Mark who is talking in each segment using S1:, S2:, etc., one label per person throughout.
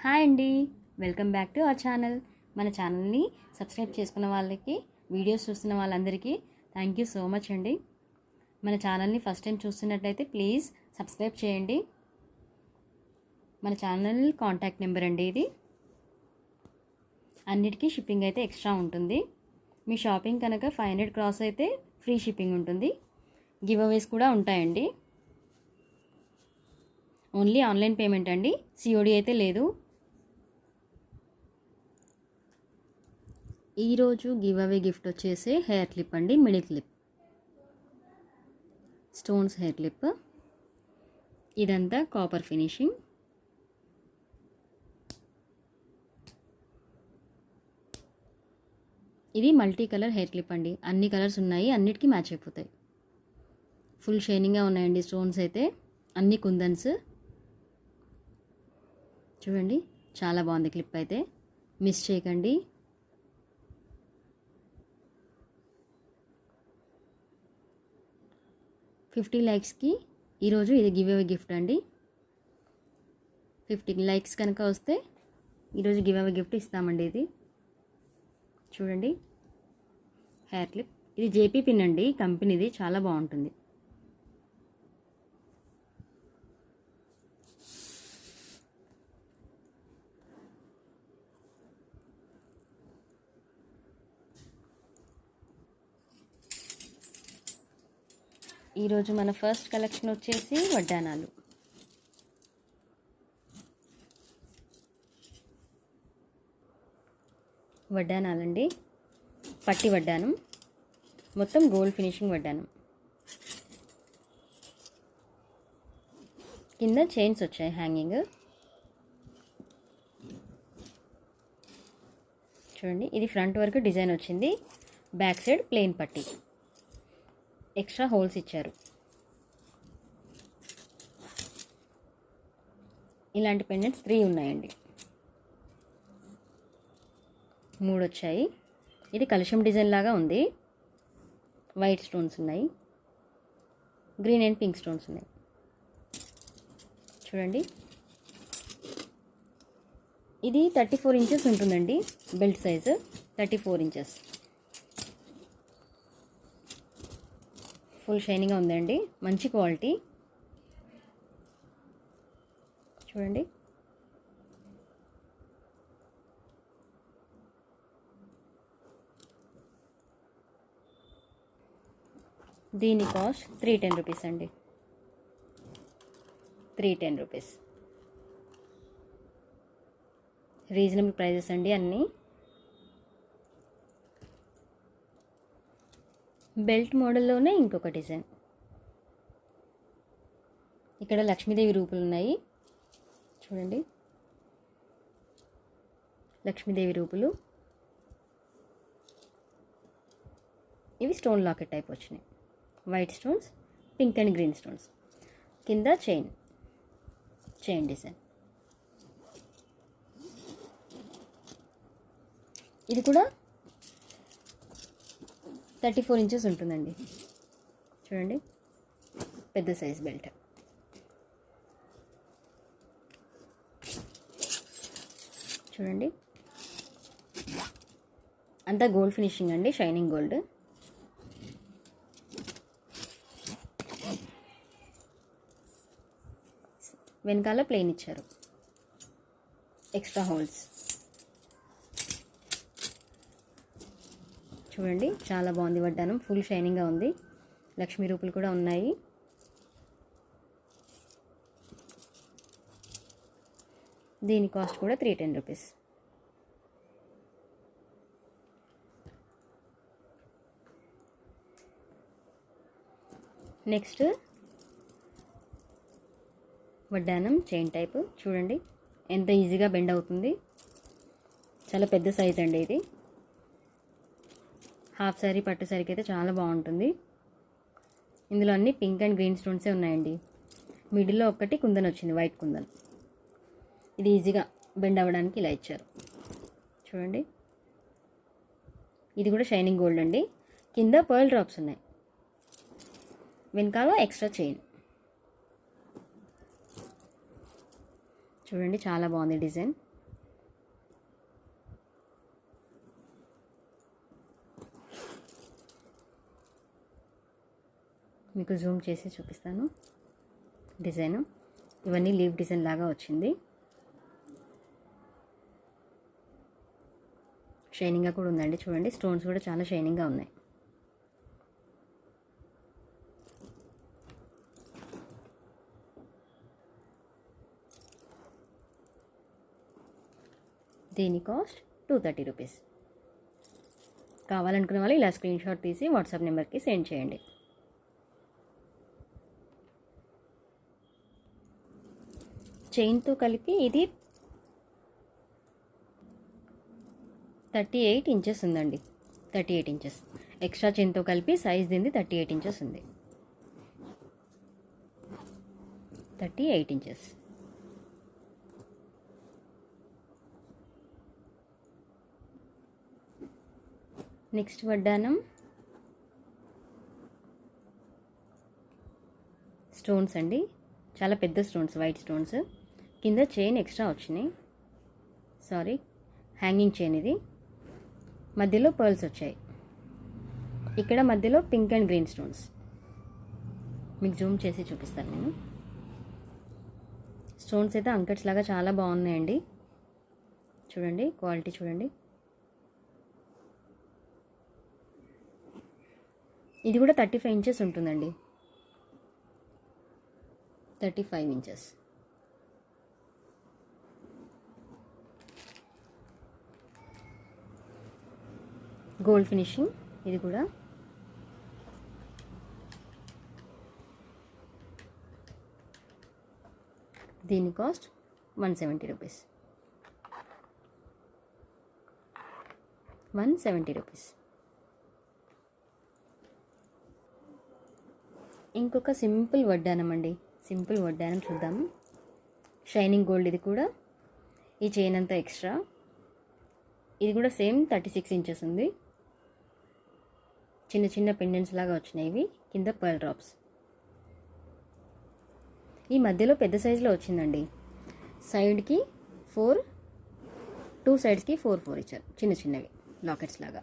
S1: Hi అండి, welcome back to our channel. మన ఛానల్ని సబ్స్క్రైబ్ చేసుకున్న వాళ్ళకి, వీడియోస్ చూస్తున్న వాళ్ళందరికీ థ్యాంక్ యూ సో మచ్ అండి. మన ఛానల్ని ఫస్ట్ టైం చూస్తున్నట్లయితే ప్లీజ్ సబ్స్క్రైబ్ చేయండి. మన ఛానల్ కాంటాక్ట్ నెంబర్ అండి ఇది. అన్నిటికీ షిప్పింగ్ అయితే ఎక్స్ట్రా ఉంటుంది. మీ షాపింగ్ కనుక 500 క్రాస్ అయితే ఫ్రీ షిప్పింగ్ ఉంటుంది. గివ్ అవేస్ కూడా ఉంటాయండి. ఓన్లీ ఆన్లైన్ పేమెంట్ అండి, సిఓడి అయితే లేదు. ఈరోజు గివ్ అవే గిఫ్ట్ వచ్చేసి హెయిర్ క్లిప్ అండి, middle clip, stones hair clip. ఇదంతా కాపర్ ఫినిషింగ్. ఇది మల్టీ కలర్ హెయిర్ క్లిప్ అండి, అన్ని కలర్స్ ఉన్నాయి, అన్నిటికీ మ్యాచ్ అయిపోతాయి. ఫుల్ షైనింగ్గా ఉన్నాయండి స్టోన్స్ అయితే, అన్ని కుందన్స్. చూడండి చాలా బాగుంది క్లిప్ అయితే, మిస్ చేయకండి. ఫిఫ్టీ లైక్స్కి ఈరోజు ఇది గివ్ అవే గిఫ్ట్ అండి. 50 లైక్స్ కనుక వస్తే ఈరోజు గివ్ అవే గిఫ్ట్ ఇస్తామండి. ఇది చూడండి హెయిర్ క్లిప్. ఇది జేపీ పిన్ అండి, కంపెనీది, చాలా బాగుంటుంది. ఈరోజు మన ఫస్ట్ కలెక్షన్ వచ్చేసి వడ్డానాలు. వడ్డానాలండి, పట్టి వడ్డానం, మొత్తం గోల్డ్ ఫినిషింగ్ వడ్డానం. కింద చైన్స్ వచ్చాయి హ్యాంగింగ్. చూడండి ఇది ఫ్రంట్ వరకు డిజైన్ వచ్చింది, బ్యాక్ సైడ్ ప్లెయిన్ పట్టి, ఎక్స్ట్రా హోల్స్ ఇచ్చారు. ఇలాంటి పెండెంట్స్ 3 ఉన్నాయండి, 3 వచ్చాయి. ఇది కలశం డిజైన్ లాగా ఉంది, వైట్ స్టోన్స్ ఉన్నాయి, గ్రీన్ అండ్ పింక్ స్టోన్స్ ఉన్నాయి. చూడండి ఇది 34 ఇంచెస్ ఉంటుందండి, బెల్ట్ సైజు 34 ఇంచెస్. ఫుల్ షైనింగ్గా ఉందండి, మంచి క్వాలిటీ. చూడండి దీని కాస్ట్ 310 రూపీస్ అండి, 310 రూపీస్. రీజనబుల్ ప్రైజెస్ అండి అన్నీ. బెల్ట్ మోడల్లోనే ఇంకొక డిజైన్. ఇక్కడ లక్ష్మీదేవి రూపులు ఉన్నాయి, చూడండి లక్ష్మీదేవి రూపులు. ఇవి స్టోన్ లాకెట్ టైప్ వచ్చినాయి, white stones, pink and green stones. కింద చైన్ డిజైన్. ఇది కూడా 34 ఇంచెస్ ఉంటుందండి. చూడండి పెద్ద సైజ్ బెల్ట్. చూడండి అంతా గోల్డ్ ఫినిషింగ్ అండి, షైనింగ్ గోల్డ్. వెనకాల ప్లెయిన్ ఇచ్చారు, ఎక్స్ట్రా హోల్స్. చూడండి చాలా బాగుంది వడ్డానం, ఫుల్ షైనింగ్గా ఉంది. లక్ష్మీ రూపులు కూడా ఉన్నాయి. దీని కాస్ట్ కూడా 310 రూపీస్. నెక్స్ట్ వడ్డానం చైన్ టైపు. చూడండి ఎంత ఈజీగా బెండ్ అవుతుంది, చాలా పెద్ద సైజ్ అండి ఇది. హాఫ్ శారీ పట్టు శారీకి అయితే చాలా బాగుంటుంది. ఇందులో అన్ని పింక్ అండ్ గ్రీన్ స్టోన్సే ఉన్నాయండి. మిడిల్లో ఒకటి కుందన్ వచ్చింది, వైట్ కుందన్. ఇది ఈజీగా బెండ్ అవ్వడానికి ఇలా ఇచ్చారు. చూడండి ఇది కూడా షైనింగ్ గోల్డ్ అండి. కింద పర్ల్ డ్రాప్స్ ఉన్నాయి, వెనకాల ఎక్స్ట్రా చైన్. చూడండి చాలా బాగుంది డిజైన్. మీకు జూమ్ చేసి చూపిస్తాను డిజైన్. ఇవన్నీ లీవ్ డిజైన్ లాగా వచ్చింది. షైనింగ్గా కూడా ఉందండి. చూడండి స్టోన్స్ కూడా చాలా షైనింగ్గా ఉన్నాయి. దీని కాస్ట్ 230 రూపీస్. కావాలనుకునే వాళ్ళు ఇలా స్క్రీన్ షాట్ తీసి వాట్సాప్ నెంబర్కి సెండ్ చేయండి. చైన్తో కలిపి ఇది 38 ఇంచెస్ ఉందండి. 38 ఇంచెస్ ఎక్స్ట్రా చైన్తో కలిపి సైజ్ దీనిది 38 ఇంచెస్ ఉంది. 38 ఇంచెస్. నెక్స్ట్ వడ్డానం స్టోన్స్ అండి. చాలా పెద్ద స్టోన్స్, వైట్ స్టోన్స్. కింద చైన్ ఎక్స్ట్రా వచ్చినాయి. సారీ, హ్యాంగింగ్ చైన్ ఇది. మధ్యలో పర్ల్స్ వచ్చాయి. ఇక్కడ మధ్యలో పింక్ అండ్ గ్రీన్ స్టోన్స్. మీకు జూమ్ చేసి చూపిస్తాను నేను. స్టోన్స్ అయితే అంకట్స్ లాగా చాలా బాగున్నాయండి. చూడండి క్వాలిటీ చూడండి. ఇది కూడా 35 ఇంచెస్ ఉంటుందండి. 35 ఇంచెస్. గోల్డ్ ఫినిషింగ్ ఇది కూడా. దీని కాస్ట్ 170 రూపీస్. 170 రూపీస్. ఇంకొక సింపుల్ వడ్డానం అండి. సింపుల్ వడ్డానం చూద్దాము. షైనింగ్ గోల్డ్ ఇది కూడా. ఈ చైన్ అంతా ఎక్స్ట్రా. ఇది కూడా సేమ్ 36 ఇంచెస్ ఉంది. చిన్న చిన్న పెండెంట్స్ లాగా వచ్చినాయి ఇవి. కింద పర్ల్ డ్రాప్స్. ఈ మధ్యలో పెద్ద సైజులో వచ్చిందండి. సైడ్కి 4, 2 సైడ్స్కి 4 ఇచ్చారు. చిన్న చిన్నవి లాకెట్స్ లాగా.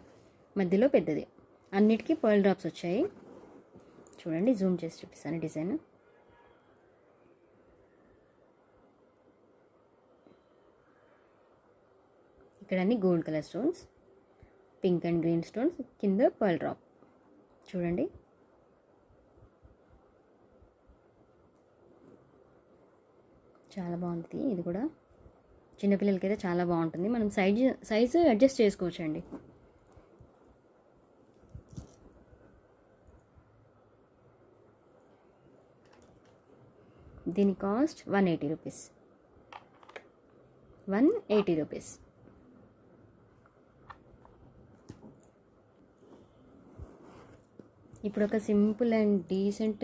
S1: మధ్యలో పెద్దది. అన్నిటికీ పర్ల్ డ్రాప్స్ వచ్చాయి. చూడండి జూమ్ చేసి చూపిస్తాను డిజైన్. ఇక్కడ అన్ని gold colour stones, pink and green stones, కింద పర్ల్ డ్రాప్. చూడండి చాలా బాగుంటుంది. ఇది కూడా చిన్నపిల్లలకి అయితే చాలా బాగుంటుంది. మనం సైజు అడ్జస్ట్ చేసుకోవచ్చండి. దీని కాస్ట్ 180 రూపీస్. 180 రూపీస్. ఇప్పుడు ఒక simple and decent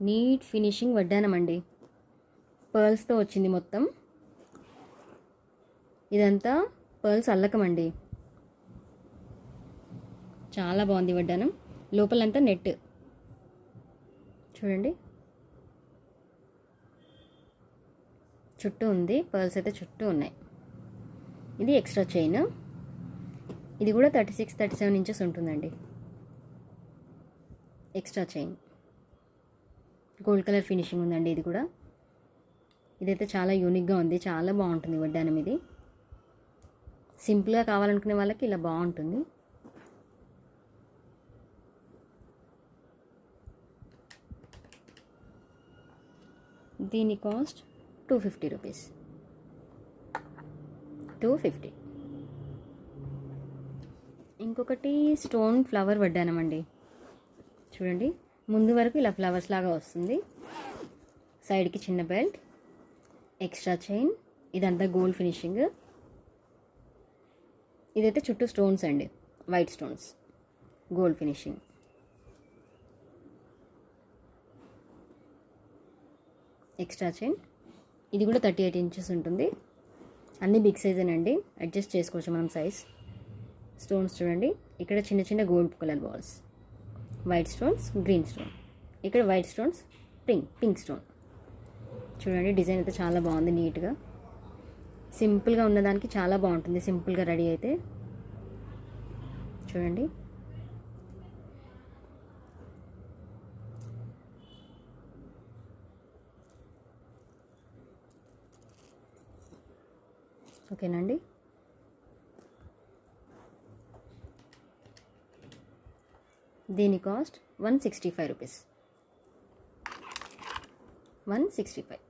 S1: neat finishing వడ్డానం అండి. పర్ల్స్తో వచ్చింది మొత్తం. ఇదంతా పర్ల్స్ అల్లకం అండి. చాలా బాగుంది వడ్డానం. లోపలంతా నెట్. చూడండి చుట్టూ ఉంది. పర్ల్స్ అయితే చుట్టూ ఉన్నాయి. ఇది ఎక్స్ట్రా చైన్. ఇది కూడా 36, 37 ఇంచెస్ ఉంటుందండి. Extra chain. Gold colour finishing ఉందండి. ఇది కూడా. ఇదైతే చాలా యూనిక్గా ఉంది. చాలా బాగుంటుంది వడ్డానం ఇది. సింపుల్గా కావాలనుకునే వాళ్ళకి ఇలా బాగుంటుంది. దీని కాస్ట్ 250 రూపీస్. 250. ఇంకొకటి స్టోన్ ఫ్లవర్ వడ్డానం అండి. చూడండి ముందు వరకు ఇలా ఫ్లవర్స్ లాగా వస్తుంది. సైడ్కి చిన్న బెల్ట్, ఎక్స్ట్రా చైన్. ఇదంతా గోల్డ్ ఫినిషింగ్. ఇదైతే చుట్టూ స్టోన్స్ అండి. White stones, gold finishing. Extra chain. ఇది కూడా 38 ఇంచెస్ ఉంటుంది. అన్నీ బిగ్ సైజేనండి. అడ్జస్ట్ చేసుకోవచ్చు మనం సైజ్. స్టోన్స్ చూడండి. ఇక్కడ చిన్న చిన్న gold colour balls, white stones, green stone. ఇక్కడ వైట్ స్టోన్స్, పింక్ స్టోన్. చూడండి డిజైన్ అయితే చాలా బాగుంది. నీట్గా సింపుల్గా ఉన్నదానికి చాలా బాగుంటుంది. సింపుల్గా రెడీ అయితే చూడండి. ఓకేనండి. దీని కాస్ట్ 165 రూపీస్. 165.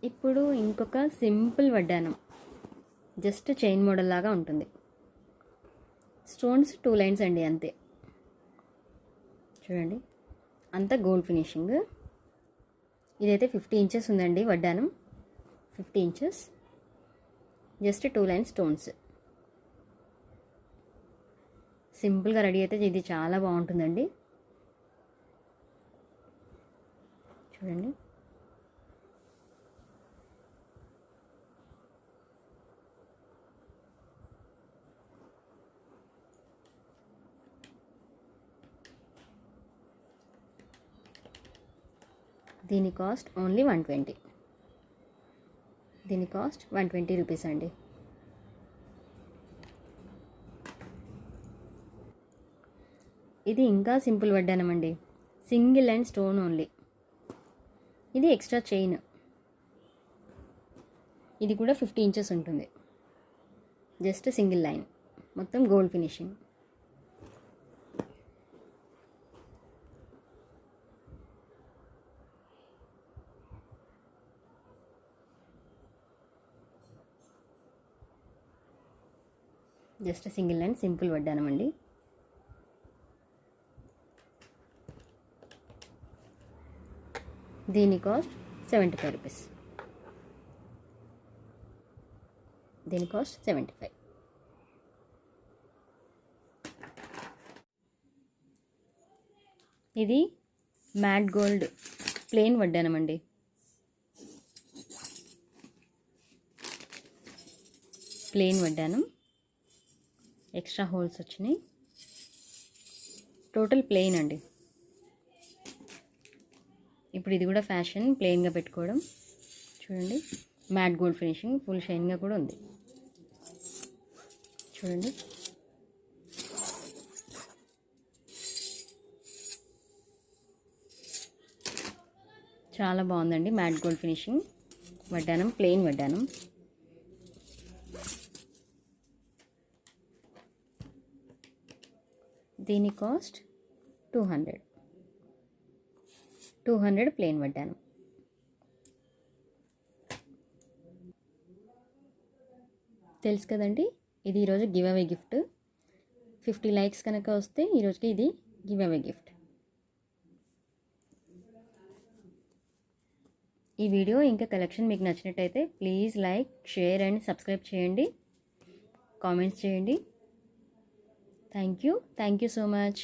S1: ఇప్పుడు ఇంకొక సింపుల్ వడ్డానం, జస్ట్ చైన్ మోడల్ లాగా ఉంటుంది. స్టోన్స్ 2 లైన్స్ అండి అంతే. చూడండి, అంతా గోల్డ్ ఫినిషింగ్. ఇదైతే 50 ఇంచెస్ ఉందండి వడ్డానం. 50 ఇంచెస్, జస్ట్ 2 లైన్స్ స్టోన్స్. సింపుల్గా రెడీ అయితే ఇది చాలా బాగుంటుందండి. చూడండి, దీని కాస్ట్ ఓన్లీ 120. దీని కాస్ట్ 120 రూపీస్ అండి. ఇది ఇంకా సింపుల్ వడ్డానం అండి, సింగిల్ అండ్ స్టోన్ ఓన్లీ. ఇది ఎక్స్ట్రా చైన్. ఇది కూడా 50 ఇంచెస్ ఉంటుంది, జస్ట్ సింగిల్ లైన్, మొత్తం gold finishing. Just single line simple వడ్డానం అండి. దీని కాస్ట్ 75 రూపీస్. దీని కాస్ట్ 75. ఇది మ్యాట్ గోల్డ్ ప్లెయిన్ వడ్డానం అండి. ప్లెయిన్ వడ్డానం, ఎక్స్ట్రా హోల్స్ వచ్చినాయి. టోటల్ ప్లెయిన్ అండి. ఇప్పుడు ఇది కూడా ఫ్యాషన్, ప్లెయిన్గా పెట్టుకోవడం. చూడండి, మ్యాట్ గోల్డ్ ఫినిషింగ్, ఫుల్ షైన్గా కూడా ఉంది. చూడండి, చాలా బాగుందండి. మ్యాట్ గోల్డ్ ఫినిషింగ్ వడ్డానం, ప్లెయిన్ వడ్డానం. దీని కాస్ట్ 200 ప్లెయిన్ వడ్డానం. తెలుసు కదండి, ఇది ఈరోజు గివ్ అవే గిఫ్ట్. 50 లైక్స్ కనుక వస్తే ఈరోజుకి ఇది గివ్ అవే గిఫ్ట్. ఈ వీడియో ఇంకా కలెక్షన్ మీకు నచ్చినట్టయితే please like, share and subscribe చేయండి, కామెంట్స్ చేయండి. Thank you so much.